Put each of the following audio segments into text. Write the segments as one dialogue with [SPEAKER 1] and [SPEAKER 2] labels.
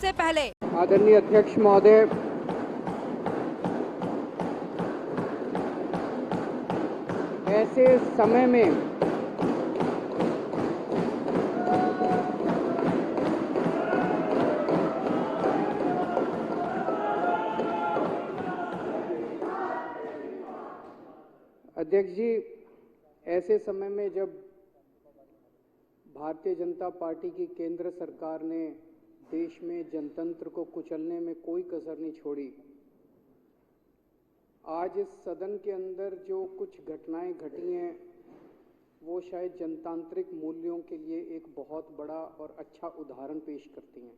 [SPEAKER 1] सबसे पहले
[SPEAKER 2] आदरणीय अध्यक्ष महोदय, ऐसे समय में अध्यक्ष जी, ऐसे समय में जब भारतीय जनता पार्टी की केंद्र सरकार ने देश में जनतंत्र को कुचलने में कोई कसर नहीं छोड़ी, आज इस सदन के अंदर जो कुछ घटनाएं घटी हैं वो शायद जनतांत्रिक मूल्यों के लिए एक बहुत बड़ा और अच्छा उदाहरण पेश करती हैं।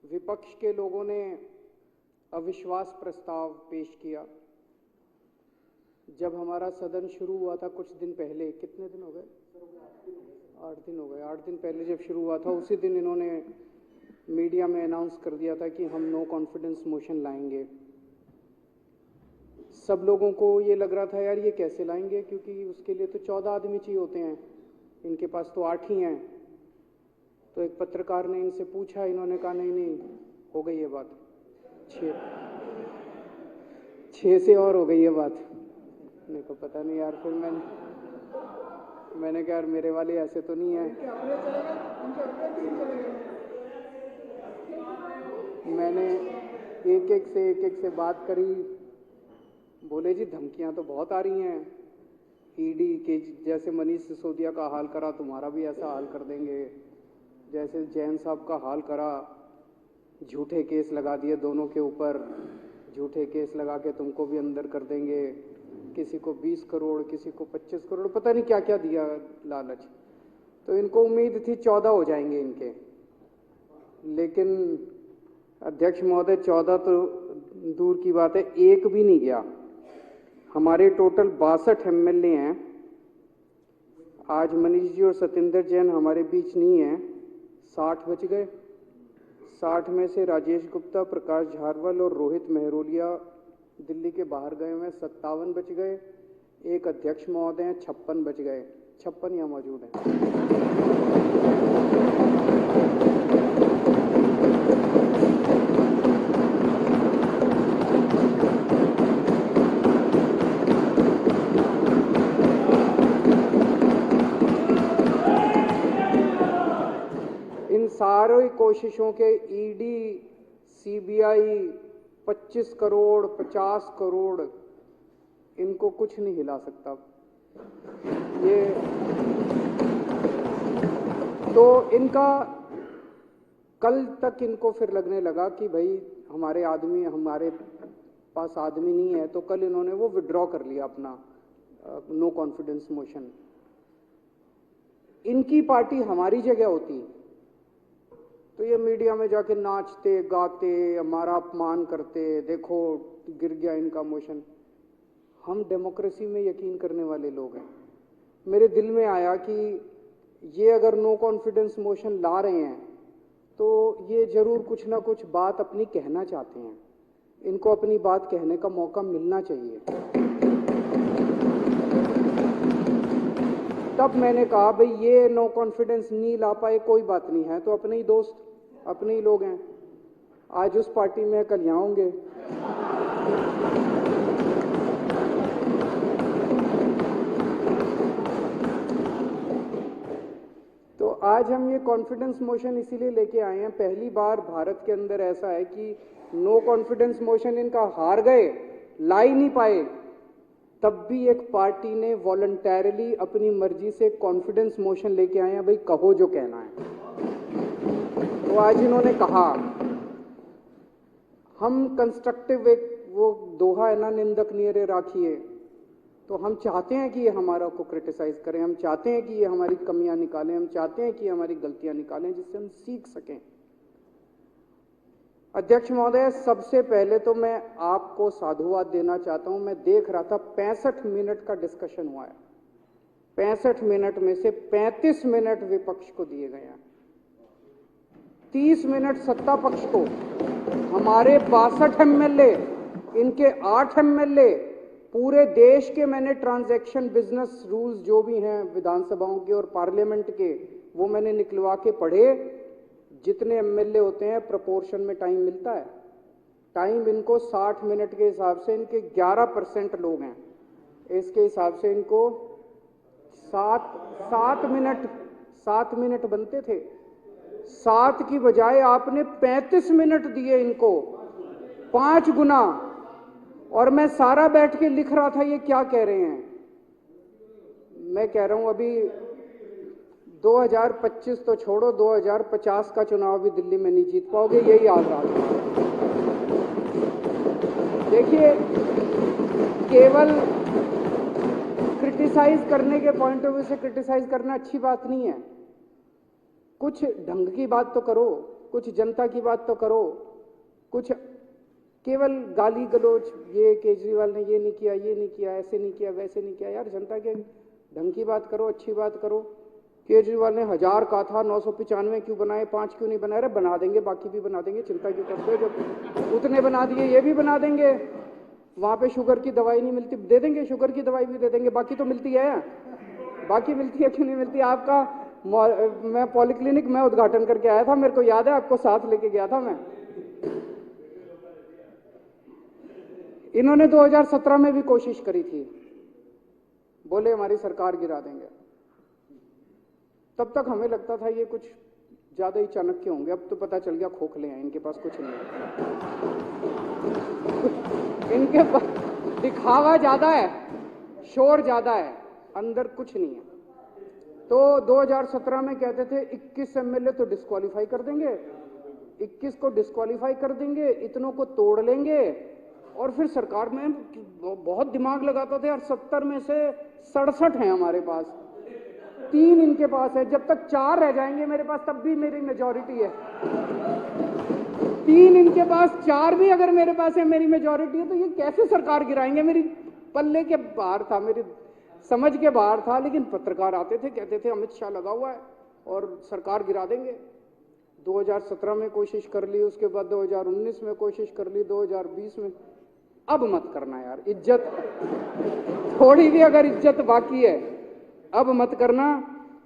[SPEAKER 2] विपक्ष के लोगों ने अविश्वास प्रस्ताव पेश किया। जब हमारा सदन शुरू हुआ था कुछ दिन पहले, कितने दिन हो गए? 8 दिन हो गए। 8 दिन पहले जब शुरू हुआ था उसी दिन इन्होंने मीडिया में अनाउंस कर दिया था कि हम नो कॉन्फिडेंस मोशन लाएंगे। सब लोगों को ये लग रहा था यार ये कैसे लाएंगे, क्योंकि उसके लिए तो 14 आदमी चाहिए होते हैं, इनके पास तो 8 ही हैं। तो एक पत्रकार ने इनसे पूछा, इन्होंने कहा नहीं हो गई ये बात, 6 से और हो गई ये बात। मेरे को पता नहीं यार, फिर मैंने कहा यार मेरे वाले ऐसे तो नहीं है। मैंने एक एक से बात करी। बोले जी धमकियां तो बहुत आ रही हैं, ईडी के जैसे मनीष सिसोदिया का हाल करा तुम्हारा भी ऐसा हाल कर देंगे, जैसे जैन साहब का हाल करा, झूठे केस लगा दिए दोनों के ऊपर, झूठे केस लगा के तुमको भी अंदर कर देंगे, किसी को 20 करोड़ किसी को 25 करोड़ पता नहीं क्या क्या दिया लालच। तो इनको उम्मीद थी 14 हो जाएंगे इनके, लेकिन अध्यक्ष महोदय 14 तो दूर की बात है, एक भी नहीं गया। हमारे टोटल 62 एमएलए हैं। आज मनीष जी और सत्येंद्र जैन हमारे बीच नहीं है, 60 बच गए। 60 में से राजेश गुप्ता, प्रकाश झारवाल और रोहित मेहरोलिया दिल्ली के बाहर गए हुए, 57 बच गए। एक अध्यक्ष महोदय हैं, 56 बच गए। 56 यहाँ मौजूद हैं। इन सारी कोशिशों के ईडी, सीबीआई 25 करोड़ 50 करोड़ इनको कुछ नहीं हिला सकता। ये तो इनका कल तक इनको फिर लगने लगा कि भाई हमारे पास आदमी नहीं है, तो कल इन्होंने वो विड्रॉ कर लिया अपना नो कॉन्फिडेंस मोशन। इनकी पार्टी हमारी जगह होती तो ये मीडिया में जाके नाचते गाते हमारा अपमान करते, देखो गिर गया इनका मोशन। हम डेमोक्रेसी में यकीन करने वाले लोग हैं। मेरे दिल में आया कि ये अगर नो कॉन्फिडेंस मोशन ला रहे हैं तो ये जरूर कुछ ना कुछ बात अपनी कहना चाहते हैं, इनको अपनी बात कहने का मौका मिलना चाहिए। तब मैंने कहा भाई ये नो कॉन्फिडेंस नहीं ला पाए कोई बात नहीं है, तो अपने ही दोस्त अपने ही लोग हैं, आज उस पार्टी में कल यहाँ होंगे। तो आज हम ये कॉन्फिडेंस मोशन इसीलिए लेके आए हैं। पहली बार भारत के अंदर ऐसा है कि नो कॉन्फिडेंस मोशन इनका हार गए, ला ही नहीं पाए, तब भी एक पार्टी ने वॉलंटरली अपनी मर्जी से कॉन्फिडेंस मोशन लेके आए हैं, भाई कहो जो कहना है। तो आज इन्होंने कहा हम कंस्ट्रक्टिव, एक वो दोहा है ना, निंदक नियरे राखिए, तो हम चाहते हैं कि ये हमारा को क्रिटिसाइज करें, हम चाहते हैं कि ये हमारी कमियां निकालें, हम चाहते हैं कि ये हमारी गलतियां निकालें जिससे हम सीख सकें। अध्यक्ष महोदय, सबसे पहले तो मैं आपको साधुवाद देना चाहता हूं। मैं देख रहा था 65 मिनट का डिस्कशन हुआ है, 65 मिनट में से 35 मिनट विपक्ष को दिए गए हैं, 30 मिनट सत्ता पक्ष को। हमारे 62 एमएलए, इनके 8 एमएलए, पूरे देश के मैंने ट्रांजैक्शन बिजनेस रूल्स जो भी हैं विधानसभाओं के और पार्लियामेंट के, वो मैंने निकलवा के पढ़े। जितने एमएलए होते हैं प्रोपोर्शन में टाइम मिलता है। टाइम इनको 60 मिनट के हिसाब से इनके 11% लोग हैं, इसके हिसाब से इनको 7 मिनट बनते थे। 7 की बजाय आपने 35 मिनट दिए इनको, 5 गुना। और मैं सारा बैठ के लिख रहा था ये क्या कह रहे हैं। मैं कह रहा हूं अभी 2025 तो छोड़ो, 2050 का चुनाव भी दिल्ली में नहीं जीत पाओगे, यही हाल रहा है। देखिए, केवल क्रिटिसाइज करने के पॉइंट ऑफ व्यू से क्रिटिसाइज करना अच्छी बात नहीं है। कुछ ढंग की बात तो करो, कुछ जनता की बात तो करो। कुछ केवल गाली गलोच, ये केजरीवाल ने ये नहीं किया, ये नहीं किया, ऐसे नहीं किया, वैसे नहीं किया। यार जनता के ढंग की बात करो, अच्छी बात करो। केजरीवाल ने 1000 कहा था, 995 क्यों बनाए, 5 क्यों नहीं बनाए? अरे बना देंगे, बाकी भी बना देंगे, चिंता क्यों करते हो? जब उतने बना दिए ये भी बना देंगे। वहां पे शुगर की दवाई नहीं मिलती, दे देंगे, शुगर की दवाई भी दे देंगे। बाकी तो मिलती है, बाकी मिलती है, क्यों नहीं मिलती? आपका मैं पॉलिक्लिनिक में उद्घाटन करके आया था, मेरे को याद है, आपको साथ लेके गया था मैं। इन्होंने 2017 में भी कोशिश करी थी, बोले हमारी सरकार गिरा देंगे। तब तक हमें लगता था ये कुछ ज्यादा ही चाणक्य होंगे, अब तो पता चल गया खोखले हैं, इनके पास कुछ नहीं है। इनके पास दिखावा ज्यादा है, शोर ज्यादा है, अंदर कुछ नहीं है। तो 2017 में कहते थे 21 एमएलए तो डिस्क्वालीफाई कर देंगे, 21 को डिस्क्वालीफाई कर देंगे, इतनों को तोड़ लेंगे और फिर सरकार में बहुत दिमाग लगाता थे। और 70 में से 67 हैं हमारे पास, 3 इनके पास है। जब तक 4 रह जाएंगे मेरे पास तब भी मेरी मेजॉरिटी है। 3 इनके पास, 4 भी अगर मेरे पास है, मेरी मेजॉरिटी है। तो ये कैसे सरकार गिराएंगे? मेरी पल्ले के बाहर था, मेरी समझ के बाहर था। लेकिन पत्रकार आते थे, कहते थे अमित शाह लगा हुआ है और सरकार गिरा देंगे। 2017 में कोशिश कर ली, उसके बाद 2019 में कोशिश कर ली, 2020 में। अब मत करना यार, इज्जत थोड़ी भी अगर इज्जत बाकी है अब मत करना।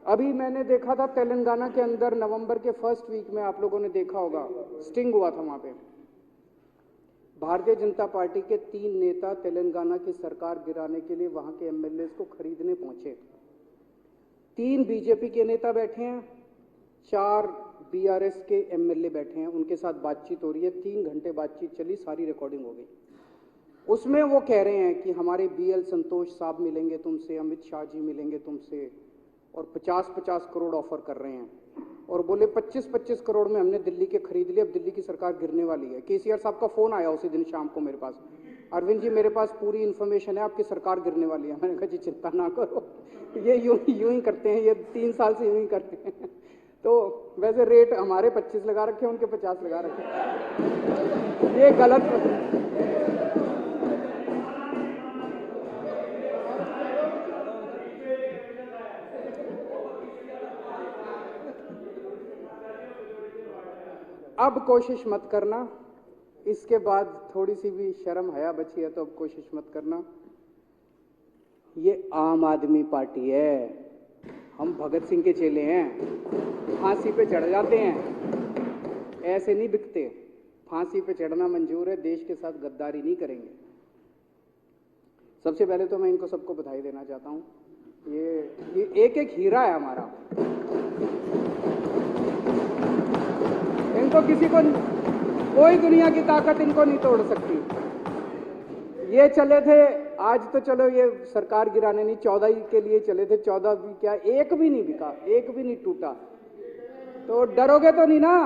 [SPEAKER 2] अभी मैंने देखा था तेलंगाना के अंदर नवंबर के फर्स्ट वीक में, आप लोगों ने देखा होगा, स्टिंग हुआ था वहां पे। भारतीय जनता पार्टी के 3 नेता तेलंगाना की सरकार गिराने के लिए वहां के एमएलए को खरीदने पहुंचे। 3 बीजेपी के नेता बैठे हैं, 4 बीआरएस के एमएलए बैठे हैं, उनके साथ बातचीत हो रही है। 3 घंटे बातचीत चली, सारी रिकॉर्डिंग हो गई। उसमें वो कह रहे हैं कि हमारे बीएल संतोष साहब मिलेंगे तुमसे, अमित शाह जी मिलेंगे तुमसे, और 50-50 करोड़ ऑफर कर रहे हैं। और बोले 25-25 करोड़ में हमने दिल्ली के खरीद लिए, अब दिल्ली की सरकार गिरने वाली है। केसीआर साहब का फोन आया उसी दिन शाम को मेरे पास, अरविंद जी मेरे पास पूरी इन्फॉर्मेशन है, आपकी सरकार गिरने वाली है। मैंने कहा जी चिंता ना करो, ये यूं ही करते हैं, ये 3 साल से यूं ही करते हैं। तो वैसे रेट हमारे 25 लगा रखे, उनके 50 लगा रखे, ये गलत। अब कोशिश मत करना, इसके बाद थोड़ी सी भी शर्म हया बची है तो अब कोशिश मत करना। ये आम आदमी पार्टी है, हम भगत सिंह के चेले हैं, फांसी पे चढ़ जाते हैं, ऐसे नहीं बिकते। फांसी पे चढ़ना मंजूर है, देश के साथ गद्दारी नहीं करेंगे। सबसे पहले तो मैं इनको सबको बधाई देना चाहता हूं, ये एक एक हीरा है हमारा। इनको किसी को, कोई दुनिया की ताकत इनको नहीं तोड़ सकती। ये चले थे, आज तो चलो ये सरकार गिराने नहीं, 14 के लिए चले थे, 14 भी क्या, एक भी नहीं बिका, एक भी नहीं टूटा। तो डरोगे तो नहीं ना?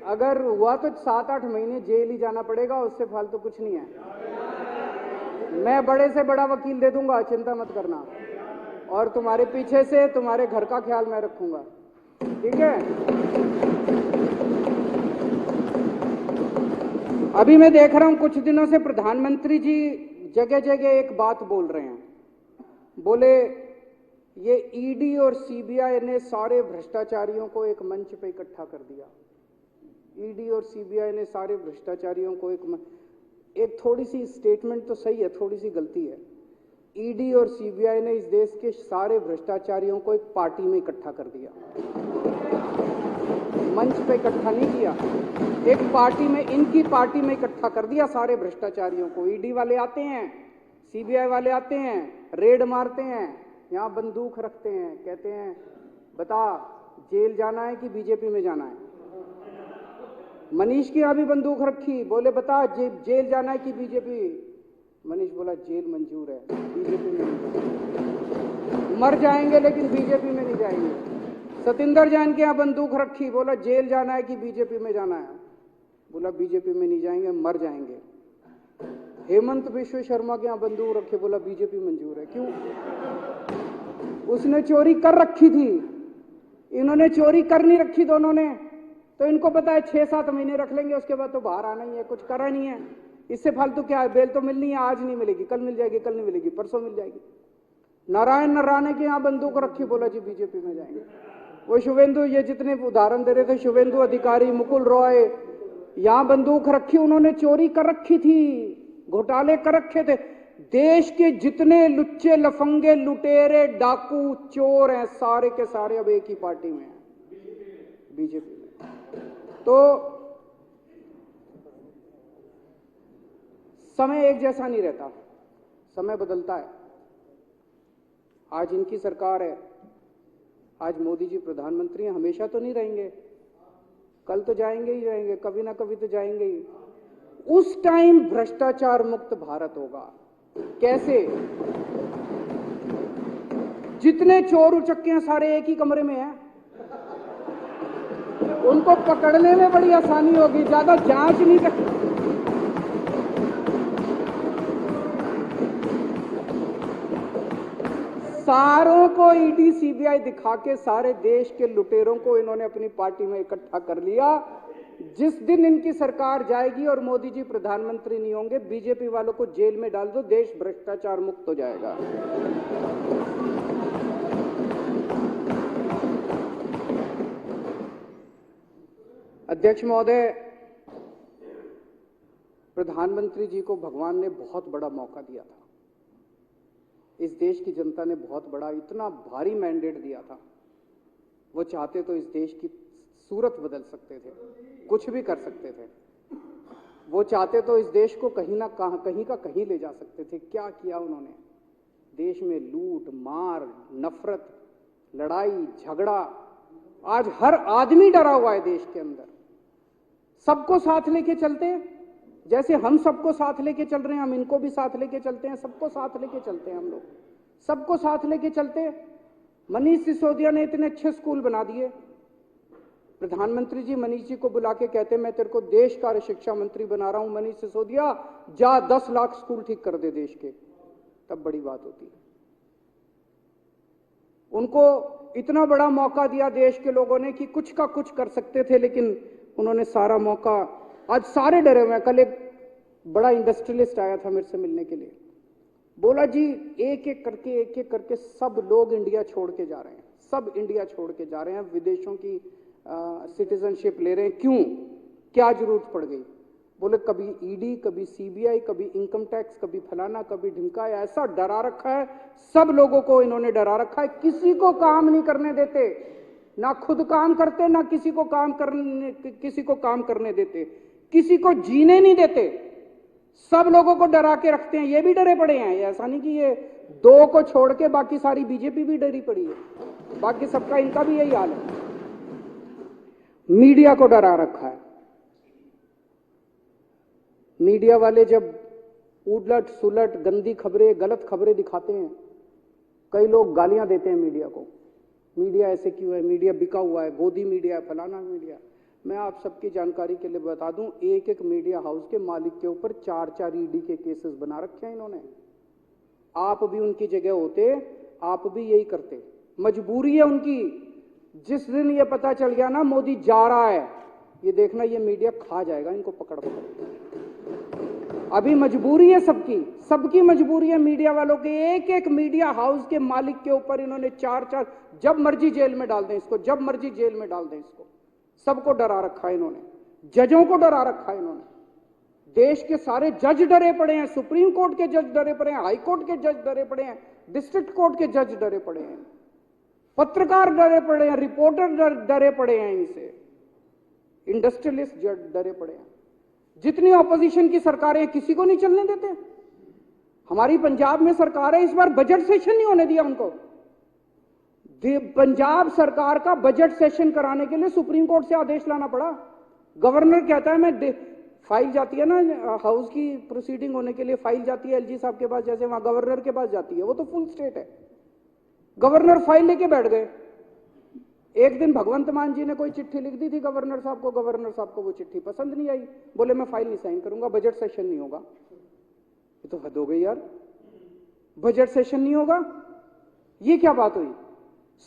[SPEAKER 2] अगर हुआ तो 7-8 महीने जेल ही जाना पड़ेगा, उससे फालतू कुछ नहीं है। मैं बड़े से बड़ा वकील दे दूंगा, चिंता मत करना। और तुम्हारे पीछे से तुम्हारे घर का ख्याल मैं रखूंगा, ठीक है? अभी मैं देख रहा हूं कुछ दिनों से प्रधानमंत्री जी जगह जगह एक बात बोल रहे हैं। बोले ये ईडी और सीबीआई ने सारे भ्रष्टाचारियों को एक मंच पे इकट्ठा कर दिया। ईडी और सीबीआई ने सारे भ्रष्टाचारियों को एक थोड़ी सी स्टेटमेंट तो सही है, थोड़ी सी गलती है। ईडी और सीबीआई ने इस देश के सारे भ्रष्टाचारियों को एक पार्टी में इकट्ठा कर दिया। मंच पे इकट्ठा नहीं किया, एक पार्टी में, इनकी पार्टी में इकट्ठा कर दिया सारे भ्रष्टाचारियों को। ईडी वाले आते हैं, सीबीआई वाले आते हैं, रेड मारते हैं, यहाँ बंदूक रखते हैं, कहते हैं बता जेल जाना है कि बीजेपी में जाना है। मनीष की यहाँ भी बंदूक रखी, बोले बता जेल जाना है कि बीजेपी। मनीष बोला जेल मंजूर है, बीजेपी में नहीं जाएंगे, मर जाएंगे लेकिन बीजेपी में नहीं जाएंगे। सतिंदर जैन के यहाँ बंदूक रखी, बोला जेल जाना है कि बीजेपी में जाना है, बोला बीजेपी में नहीं जाएंगे, मर जाएंगे। हेमंत बिश्व शर्मा के यहाँ बंदूक रखे, बोला बीजेपी मंजूर है। क्यों? उसने चोरी कर रखी थी, इन्होंने चोरी कर नहीं रखी दोनों ने, तो इनको पता है 6-7 महीने रख लेंगे, उसके बाद तो बाहर आना ही है, कुछ करा नहीं है, इससे फालतू क्या है। बेल तो मिलनी है, आज नहीं मिलेगी, कल मिल जाएगी, कल नहीं मिलेगी, परसों मिल जाएगी। नारायण नराने के यहाँ बंदूक रखी, बोला जी बीजेपी में जाएंगे। वो शुभेंदु, ये जितने उदाहरण दे रहे थे, शुभेंदु अधिकारी, मुकुल रॉय, यहाँ बंदूक रखी, उन्होंने चोरी कर रखी थी, घोटाले कर रखे थे। देश के जितने लुच्चे लफंगे लुटेरे डाकू चोर हैं, सारे के सारे अब एक ही पार्टी में हैं, बीजेपी में। तो समय एक जैसा नहीं रहता, समय बदलता है। आज इनकी सरकार है, आज मोदी जी प्रधानमंत्री हैं, हमेशा तो नहीं रहेंगे, कल तो जाएंगे ही जाएंगे, कभी ना कभी तो जाएंगे ही। उस टाइम भ्रष्टाचार मुक्त भारत होगा। कैसे? जितने चोर उचक्के हैं सारे एक ही कमरे में हैं, उनको पकड़ने में बड़ी आसानी होगी, ज्यादा जांच नहीं कर। सारों को ईडी सीबीआई दिखा के सारे देश के लुटेरों को इन्होंने अपनी पार्टी में इकट्ठा कर लिया। जिस दिन इनकी सरकार जाएगी और मोदी जी प्रधानमंत्री नहीं होंगे, बीजेपी वालों को जेल में डाल दो, देश भ्रष्टाचार मुक्त हो जाएगा। अध्यक्ष महोदय, प्रधानमंत्री जी को भगवान ने बहुत बड़ा मौका दिया था, इस देश की जनता ने बहुत बड़ा, इतना भारी मैंडेट दिया था। वो चाहते तो इस देश की सूरत बदल सकते थे, कुछ भी कर सकते थे। वो चाहते तो इस देश को कहीं का कहीं ले जा सकते थे। क्या किया उन्होंने? देश में लूट मार, नफरत, लड़ाई झगड़ा, आज हर आदमी डरा हुआ है देश के अंदर। सबको साथ लेके चलते हैं, जैसे हम सबको साथ लेके चल रहे हैं, हम इनको भी साथ लेके चलते हैं, सबको साथ लेके चलते हैं, हम लोग सबको साथ लेके चलते हैं। मनीष सिसोदिया ने इतने अच्छे स्कूल बना दिए, प्रधानमंत्री जी मनीष जी को बुला के कहते मैं तेरे को देश का शिक्षा मंत्री बना रहा हूं, मनीष सिसोदिया जा 10 लाख स्कूल ठीक कर दे देश के, तब बड़ी बात होती है। उनको इतना बड़ा मौका दिया देश के लोगों ने कि कुछ का कुछ कर सकते थे, लेकिन उन्होंने सारा मौका, आज सारे डरे हुए हैं। कल एक बड़ा इंडस्ट्रियलिस्ट आया था मेरे से मिलने के लिए, बोला जी एक एक करके सब लोग इंडिया छोड़ के जा रहे हैं, सब इंडिया छोड़ के जा रहे हैं, विदेशों की सिटीजनशिप ले रहे हैं। क्यों? क्या जरूरत पड़ गई? बोले कभी ईडी, कभी सीबीआई, कभी इनकम टैक्स, कभी फलाना, कभी ढिमका, ऐसा डरा रखा है, सब लोगों को इन्होंने डरा रखा है। किसी को काम नहीं करने देते, ना खुद काम करते, ना किसी को काम करने देते, किसी को जीने नहीं देते, सब लोगों को डरा के रखते हैं। ये भी डरे पड़े हैं, ऐसा नहीं कि ये 2 को छोड़ के बाकी सारी बीजेपी भी डरी पड़ी है, बाकी सबका इनका भी यही हाल है। मीडिया को डरा रखा है। मीडिया वाले जब उलट सुलट गंदी खबरें, गलत खबरें दिखाते हैं, कई लोग गालियां देते हैं मीडिया को, मीडिया ऐसे क्यों है, मीडिया बिका हुआ है, गोदी मीडिया, फलाना मीडिया। मैं आप सबकी जानकारी के लिए बता दूं, एक एक मीडिया हाउस के मालिक के ऊपर 4-4 ईडी के केसेस बना रखे हैं इन्होंने। आप भी उनकी जगह होते, आप भी यही करते। मजबूरी है उनकी। जिस दिन ये पता चल गया ना मोदी जा रहा है, ये देखना ये मीडिया खा जाएगा इनको पकड़ पकड़। अभी मजबूरी है सबकी मजबूरी है। मीडिया वालों के एक एक मीडिया हाउस के मालिक के ऊपर इन्होंने 4-4, जब मर्जी जेल में डाल दें इसको, जब मर्जी जेल में डाल दें इसको। सबको डरा रखा है इन्होंने, जजों को डरा रखा है इन्होंने। देश के सारे जज डरे पड़े हैं, सुप्रीम कोर्ट के जज डरे पड़े हैं, हाई कोर्ट के जज डरे पड़े हैं, डिस्ट्रिक्ट कोर्ट के जज डरे पड़े हैं, पत्रकार डरे पड़े हैं, रिपोर्टर डरे पड़े हैं इनसे। इंडस्ट्रियलिस्ट डरे पड़े हैं। जितनी ऑपोजिशन की सरकारें किसी को नहीं चलने देते। हमारी पंजाब में सरकार है, इस बार बजट सेशन नहीं होने दिया उनको। पंजाब सरकार का बजट सेशन कराने के लिए सुप्रीम कोर्ट से आदेश लाना पड़ा। गवर्नर कहता है मैं फाइल जाती है ना हाउस की प्रोसीडिंग होने के लिए, फाइल जाती है एलजी साहब के पास, जैसे वहां गवर्नर के पास जाती है, वो तो फुल स्टेट है। गवर्नर फाइल लेके बैठ गए। एक दिन भगवंत मान जी ने कोई चिट्ठी लिख दी थी गवर्नर साहब को, गवर्नर साहब को वो चिट्ठी पसंद नहीं आई, बोले मैं फाइल नहीं साइन करूंगा, बजट सेशन नहीं होगा। ये तो हद हो गई यार, बजट सेशन नहीं होगा, ये क्या बात हुई?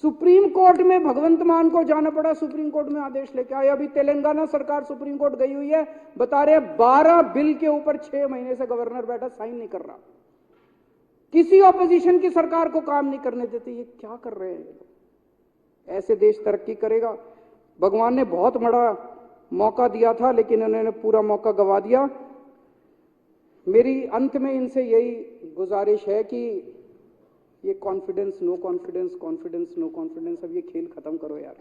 [SPEAKER 2] सुप्रीम कोर्ट में भगवंत मान को जाना पड़ा, सुप्रीम कोर्ट में आदेश लेके आए। अभी तेलंगाना सरकार सुप्रीम कोर्ट गई हुई है, बता रहे 12 बिल के ऊपर 6 महीने से गवर्नर बैठा साइन नहीं कर रहा। किसी ऑपोजिशन की सरकार को काम नहीं करने देते। ये क्या कर रहे हैं? ऐसे देश तरक्की करेगा? भगवान ने बहुत बड़ा मौका दिया था, लेकिन उन्होंने पूरा मौका गंवा दिया। मेरी अंत में इनसे यही गुजारिश है कि ये confidence no confidence, confidence no confidence, अब ये खेल खत्म करो यार।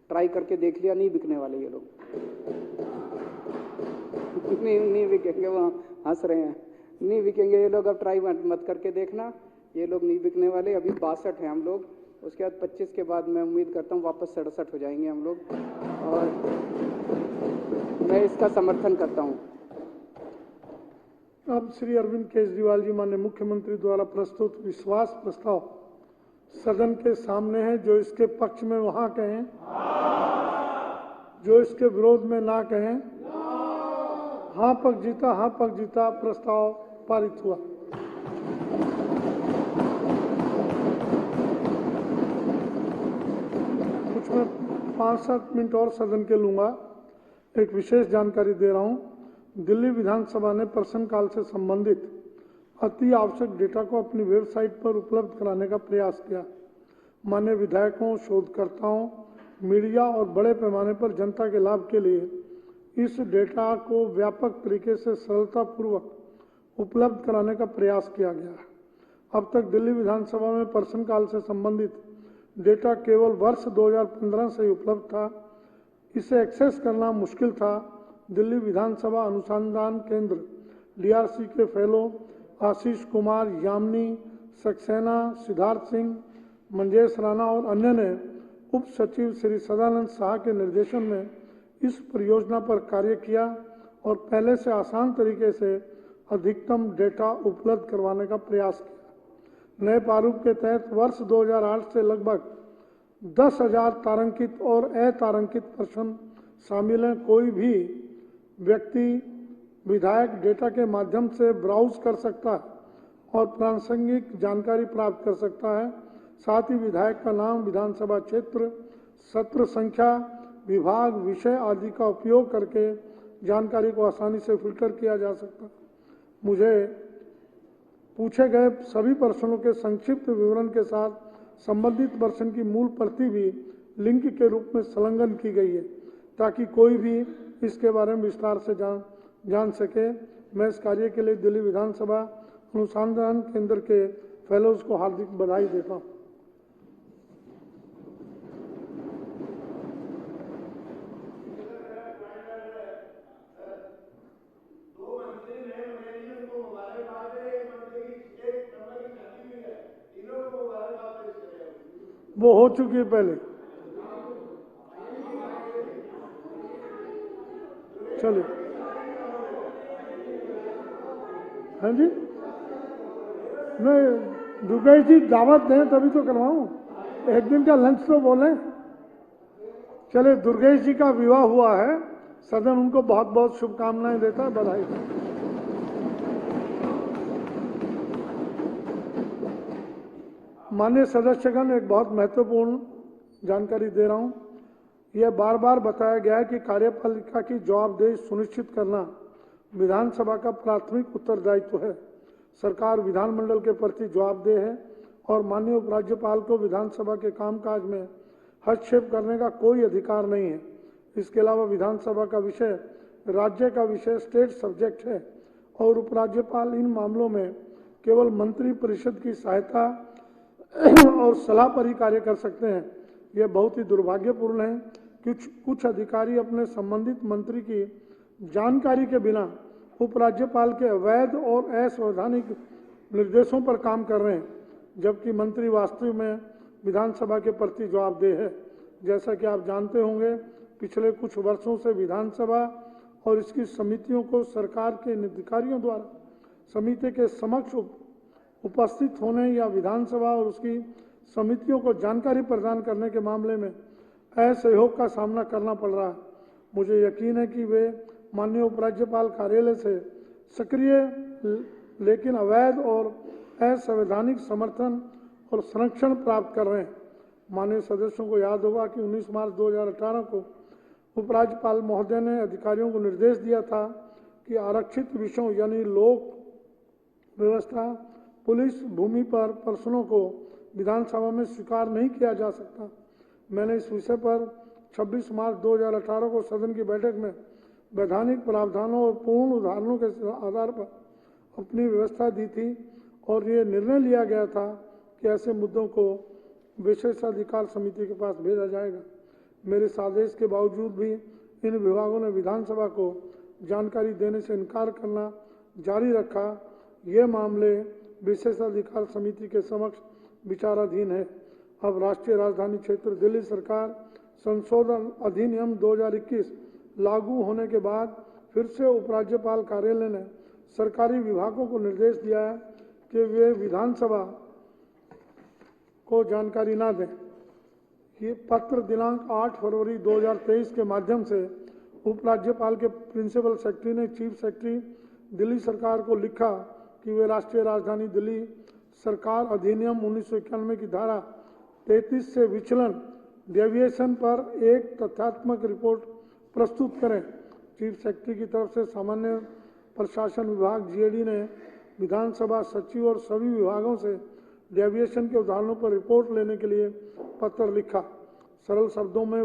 [SPEAKER 2] ट्राई करके देख लिया, नहीं बिकने वाले ये लोग। नहीं बिकेंगे, वो हंस रहे हैं, नहीं बिकेंगे ये लोग। अब ट्राई मत करके देखना, ये लोग नहीं बिकने वाले। अभी 62 हैं हम लोग, उसके बाद 25 के बाद मैं उम्मीद करता हूँ वापस 67 हो जाएंगे हम लोग, और मैं इसका समर्थन करता हूँ।
[SPEAKER 1] अब श्री अरविंद केजरीवाल जी माननीय मुख्यमंत्री द्वारा प्रस्तुत विश्वास प्रस्ताव सदन के सामने है। जो इसके पक्ष में वहां कहें, जो इसके विरोध में ना कहें। हाँ पक्ष जीता, हाँ पक्ष जीता। प्रस्ताव पारित हुआ। कुछ मैं 5-7 मिनट और सदन के लूंगा। एक विशेष जानकारी दे रहा हूं। दिल्ली विधानसभा ने प्रश्नकाल से संबंधित अति आवश्यक डेटा को अपनी वेबसाइट पर उपलब्ध कराने का प्रयास किया। माननीय विधायकों, शोधकर्ताओं, मीडिया और बड़े पैमाने पर जनता के लाभ के लिए इस डेटा को व्यापक तरीके से सरलतापूर्वक उपलब्ध कराने का प्रयास किया गया है। अब तक दिल्ली विधानसभा में प्रश्नकाल से संबंधित डेटा केवल वर्ष 2015 से ही उपलब्ध था। इसे एक्सेस करना मुश्किल था। दिल्ली विधानसभा अनुसंधान केंद्र डीआरसी के फेलो आशीष कुमार, यामिनी सक्सेना, सिद्धार्थ सिंह, मंजेश राणा और अन्य ने उप सचिव श्री सदानंद शाह के निर्देशन में इस परियोजना पर कार्य किया और पहले से आसान तरीके से अधिकतम डेटा उपलब्ध करवाने का प्रयास किया। नए प्रारूप के तहत वर्ष 2008 से लगभग 10,000 तारांकित और अतारांकित प्रश्न शामिल हैं। कोई भी व्यक्ति विधायक डेटा के माध्यम से ब्राउज कर सकता है और प्रासंगिक जानकारी प्राप्त कर सकता है। साथ ही विधायक का नाम, विधानसभा क्षेत्र, सत्र संख्या, विभाग, विषय आदि का उपयोग करके जानकारी को आसानी से फिल्टर किया जा सकता है। मुझे पूछे गए सभी प्रश्नों के संक्षिप्त विवरण के साथ संबंधित प्रश्न की मूल प्रति भी लिंक के रूप में संलग्न की गई है, ताकि कोई भी इसके बारे में विस्तार से जान सके। मैं इस कार्य के लिए दिल्ली विधानसभा अनुसंधान केंद्र के फेलोज को हार्दिक बधाई देता हूँ। वो हो चुकी है पहले। चलिए, हाँ जी, नहीं दुर्गेश जी दावत दें तभी तो करवाऊं, एक दिन का लंच तो बोले। चलिए, दुर्गेश जी का विवाह हुआ है, सदन उनको बहुत बहुत शुभकामनाएं देता है, बधाई। माननीय सदस्यगण, एक बहुत महत्वपूर्ण जानकारी दे रहा हूं। यह बार बार बताया गया है कि कार्यपालिका की जवाबदेही सुनिश्चित करना विधानसभा का प्राथमिक उत्तरदायित्व है। सरकार विधानमंडल के प्रति जवाबदेह है और माननीय उपराज्यपाल को विधानसभा के कामकाज में हस्तक्षेप करने का कोई अधिकार नहीं है। इसके अलावा विधानसभा का विषय राज्य का विषय स्टेट सब्जेक्ट है और उपराज्यपाल इन मामलों में केवल मंत्री परिषद की सहायता और सलाह पर ही कार्य कर सकते हैं। यह बहुत ही दुर्भाग्यपूर्ण है कुछ अधिकारी अपने संबंधित मंत्री की जानकारी के बिना उपराज्यपाल के अवैध और असंवैधानिक निर्देशों पर काम कर रहे हैं, जबकि मंत्री वास्तव में विधानसभा के प्रति जवाबदेह है। जैसा कि आप जानते होंगे, पिछले कुछ वर्षों से विधानसभा और इसकी समितियों को सरकार के अधिकारियों द्वारा समिति के समक्ष उपस्थित होने या विधानसभा और उसकी समितियों को जानकारी प्रदान करने के मामले में असहयोग का सामना करना पड़ रहा है। मुझे यकीन है कि वे माननीय उपराज्यपाल कार्यालय से सक्रिय लेकिन अवैध और असंवैधानिक समर्थन और संरक्षण प्राप्त कर रहे हैं। माननीय सदस्यों को याद होगा कि 19 मार्च 2018 को उपराज्यपाल महोदय ने अधिकारियों को निर्देश दिया था कि आरक्षित विषयों यानी लोक व्यवस्था, पुलिस, भूमि पर प्रश्नों को विधानसभा में स्वीकार नहीं किया जा सकता। मैंने इस विषय पर 26 मार्च 2018 को सदन की बैठक में वैधानिक प्रावधानों और पूर्ण उदाहरणों के आधार पर अपनी व्यवस्था दी थी और ये निर्णय लिया गया था कि ऐसे मुद्दों को विशेषाधिकार समिति के पास भेजा जाएगा। मेरे इस आदेश के बावजूद भी इन विभागों ने विधानसभा को जानकारी देने से इनकार करना जारी रखा। ये मामले विशेषाधिकार समिति के समक्ष विचाराधीन है। अब राष्ट्रीय राजधानी क्षेत्र दिल्ली सरकार संशोधन अधिनियम 2021 लागू होने के बाद फिर से उपराज्यपाल कार्यालय ने सरकारी विभागों को निर्देश दिया है कि वे विधानसभा को जानकारी ना दें। ये पत्र दिनांक 8 फरवरी 2023 के माध्यम से उपराज्यपाल के प्रिंसिपल सेक्रेटरी ने चीफ सेक्रेटरी दिल्ली सरकार को लिखा कि वे राष्ट्रीय राजधानी दिल्ली सरकार अधिनियम 1991 की धारा 33 से विचलन डेविएशन पर एक तथ्यात्मक रिपोर्ट प्रस्तुत करें। चीफ सेक्रेटरी की तरफ से सामान्य प्रशासन विभाग जीएडी ने विधानसभा सचिव और सभी विभागों से डेविएशन के उदाहरणों पर रिपोर्ट लेने के लिए पत्र लिखा। सरल शब्दों में